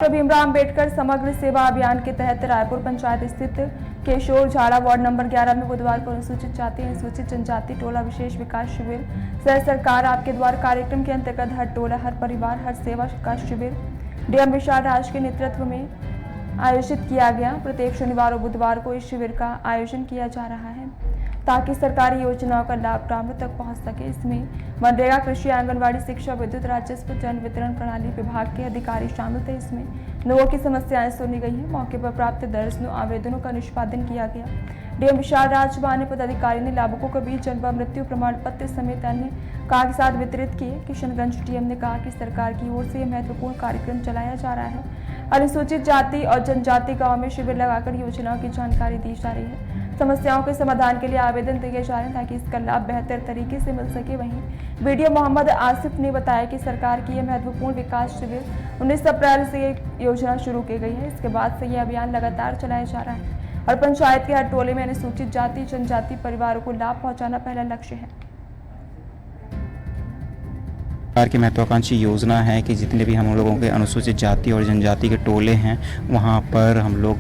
भीमराव अंबेडकर समग्र सेवा अभियान के तहत रायपुर पंचायत स्थित केशोर झाड़ा वार्ड नंबर 11 में बुधवार को अनुसूचित जाति अनुसूचित जनजाति टोला विशेष विकास शिविर सह सरकार आपके द्वार कार्यक्रम के अंतर्गत हर टोला हर परिवार हर सेवा का शिविर डीएम विशाल राज के नेतृत्व में आयोजित किया गया। प्रत्येक शनिवार और बुधवार को इस शिविर का आयोजन किया जा रहा है ताकि सरकारी योजनाओं का लाभ ग्रामीणों तक पहुंच सके। इसमें मनरेगा, कृषि, आंगनबाड़ी, शिक्षा, विद्युत, राजस्व, जन वितरण प्रणाली विभाग के अधिकारी शामिल थे। इसमें लोगों की समस्याएं सुनी गई हैं। मौके पर प्राप्त दर्जनों आवेदनों का निष्पादन किया गया। डीएम विशाल राज मान्य पदाधिकारी ने लाभुकों के बीच जन्म मृत्यु प्रमाण पत्र समेत अन्य कागजात वितरित किए। किशनगंज डीएम ने कहा कि सरकार की ओर से महत्वपूर्ण कार्यक्रम चलाया जा रहा है। अनुसूचित जाति और जनजाति गाँव में शिविर लगाकर योजनाओं की जानकारी दी जा रही है। समस्याओं के समाधान के लिए आवेदन दिए जा रहे हैं ताकि इसका लाभ बेहतर तरीके से मिल सके। वहीं वीडियो मोहम्मद आसिफ ने बताया कि सरकार की यह महत्वपूर्ण विकास शिविर 19 अप्रैल से एक योजना शुरू की गई है। इसके बाद से यह अभियान लगातार चलाया जा रहा है और पंचायत के हर टोले में अनुसूचित जाति जनजाति परिवारों को लाभ पहुंचाना पहला लक्ष्य है। सरकार की महत्वाकांक्षी योजना है कि जितने भी हम लोगों के अनुसूचित जाति और जनजाति के टोले हैं वहाँ पर हम लोग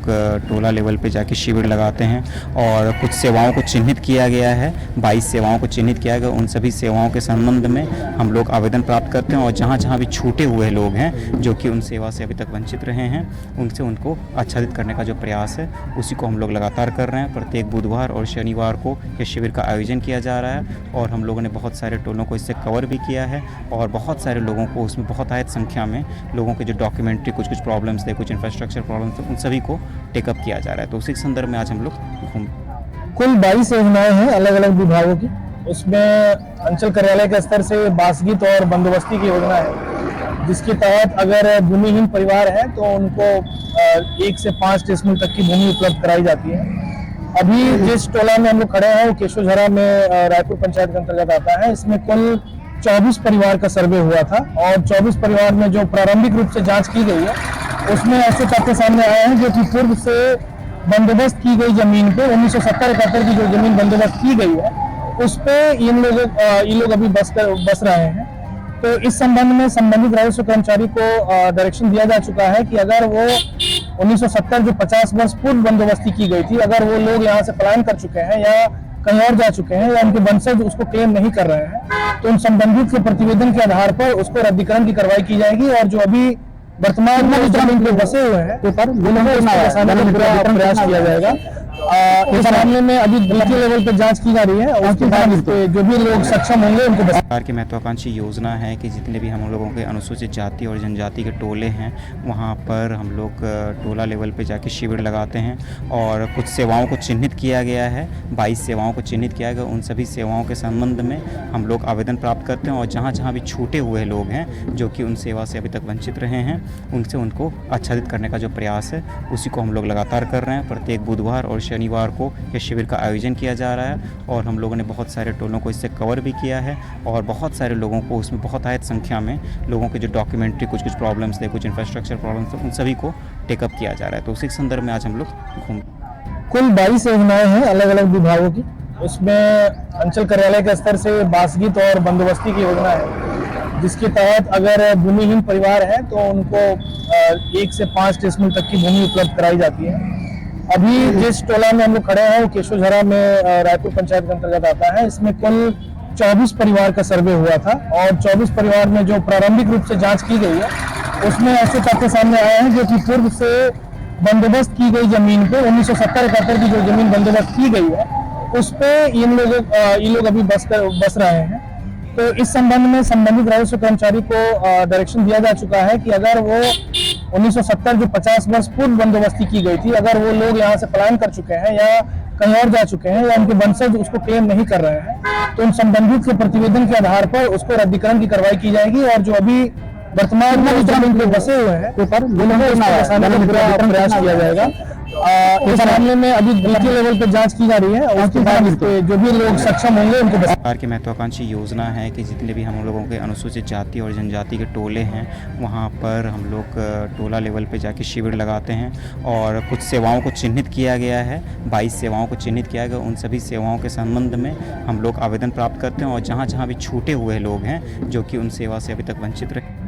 टोला लेवल पे जाके शिविर लगाते हैं और कुछ सेवाओं को चिन्हित किया गया है। 22 सेवाओं को चिन्हित किया गया। उन सभी सेवाओं के संबंध में हम लोग आवेदन प्राप्त करते हैं और जहाँ भी छूटे हुए लोग हैं जो कि उन सेवा से अभी तक वंचित रहे हैं उनसे उनको आच्छादित करने का जो प्रयास है उसी को हम लोग लगातार कर रहे हैं। प्रत्येक बुधवार और शनिवार को ये शिविर का आयोजन किया जा रहा है और हम लोगों ने बहुत सारे टोलों को इससे कवर भी किया है और बहुत सारे लोगों को उसमें बहुत आयत संख्या में लोगों के जो डॉक्यूमेंट्री कुछ प्रॉब्लम्स थे, कुछ इंफ्रास्ट्रक्चर प्रॉब्लम्स थे, उन सभी को टेकअप किया जा रहा है। तो उसी संदर्भ में आज हम लोग कुल 22 योजनाएं हैं अलग अलग विभागों की। उसमें अंचल कार्यालय के स्तर से बासगीत और बंदोबस्ती की योजना है जिसके तहत अगर भूमिहीन परिवार है तो उनको 1 से 5 डेसिमल तक की भूमि उपलब्ध कराई जाती है। अभी जिस टोला में हम लोग खड़े हैं वो केशोर झाड़ा में रायपुर पंचायत के अंतर्गत आता है। इसमें कुल 24 परिवार का सर्वे हुआ था और 24 परिवार में जो प्रारंभिक रूप से जांच की गई है उसमें ऐसे तथ्य सामने आए हैं जो कि पूर्व से बंदोबस्त की गई जमीन पे 1970-71 की जो जमीन बंदोबस्त की गई है उस पे ये लोग अभी बस रहे हैं। तो इस संबंध में संबंधित राजस्व कर्मचारी को डायरेक्शन दिया जा चुका है कि अगर वो 1970 जो 50 वर्ष पूर्व बंदोबस्ती की गई थी अगर वो लोग यहाँ से पलायन कर चुके हैं या कहीं और जा चुके हैं या उनके वंशज उसको क्लेम नहीं कर रहे हैं तो उन संबंधित के प्रतिवेदन के आधार पर उसको रद्दीकरण की कार्रवाई की जाएगी और जो अभी वर्तमान में जमीन पे बसे हुए हैं प्रयास किया जाएगा। इस मामले में अभी द्वितीय लेवल पर जांच की जा रही है और उसके बाद जो भी लोग सक्षम होंगे उनको। सरकार की महत्वाकांक्षी योजना है कि जितने भी हम लोगों के अनुसूचित जाति और जनजाति के टोले हैं वहाँ पर हम लोग टोला लेवल पे जाके शिविर लगाते हैं और कुछ सेवाओं को चिन्हित किया गया है। 22 सेवाओं को चिन्हित किया गया। उन सभी सेवाओं के संबंध में हम लोग आवेदन प्राप्त करते हैं और जहाँ भी छूटे हुए लोग हैं जो कि उन सेवा से अभी तक वंचित रहे हैं उनसे उनको आच्छादित करने का जो प्रयास है उसी को हम लोग लगातार कर रहे हैं। प्रत्येक बुधवार और शनिवार को यह शिविर का आयोजन किया जा रहा है और हम लोगों ने बहुत सारे टोलों को इससे कवर भी किया है और बहुत सारे लोगों को उसमें बहुत आयत संख्या में लोगों के जो डॉक्यूमेंट्री कुछ प्रॉब्लम्स थे, कुछ इंफ्रास्ट्रक्चर प्रॉब्लम्स थे, उन सभी को टेकअप किया जा रहा है। तो उसी संदर्भ में आज हम लोग कुल 22 योजनाएं हैं अलग अलग विभागों की। उसमें अंचल कार्यालय के स्तर से बासगीत और बंदोबस्ती की योजना है जिसके तहत अगर भूमिहीन परिवार है तो उनको 1 से 5 डेसिमल तक की भूमि उपलब्ध कराई जाती है। अभी जिस टोला में हम लोग खड़े हैं वो केशोर झाड़ा में रायपुर पंचायत के अंतर्गत आता है। इसमें कुल 24 परिवार का सर्वे हुआ था और 24 परिवार में जो प्रारंभिक रूप से जांच की गई है उसमें ऐसे तथ्य सामने आए हैं जो कि पूर्व से बंदोबस्त की गई जमीन पे 1970-71 की जो जमीन बंदोबस्त की गई है उस पे ये लोग अभी बस रहे हैं। तो इस संबंध में संबंधित राजस्व कर्मचारी को डायरेक्शन दिया जा चुका है कि अगर वो 1970 जो 50 वर्ष पूर्व बंदोबस्ती की गई थी अगर वो लोग यहाँ से पलायन कर चुके हैं या कहीं और जा चुके हैं या उनके वंशज उसको क्लेम नहीं कर रहे हैं तो उन संबंधित के प्रतिवेदन के आधार पर उसको रद्दीकरण की कार्रवाई की जाएगी और जो अभी वर्तमान में जमीन पे बसे हुए हैं प्रयास किया जाएगा। इस मामले में अभी द्वितीय लेवल पर जांच की जा रही है और उसके बाद जो भी लोग सक्षम होंगे उनको। सरकार की महत्वाकांक्षी योजना है कि जितने भी हम लोगों के अनुसूचित जाति और जनजाति के टोले हैं वहाँ पर हम लोग टोला लेवल पे जाके शिविर लगाते हैं और कुछ सेवाओं को चिन्हित किया गया है। 22 सेवाओं को चिन्हित किया गया। उन सभी सेवाओं के संबंध में हम लोग आवेदन प्राप्त करते हैं और जहाँ भी छूटे हुए लोग हैं जो कि उन सेवा से अभी तक वंचित रहे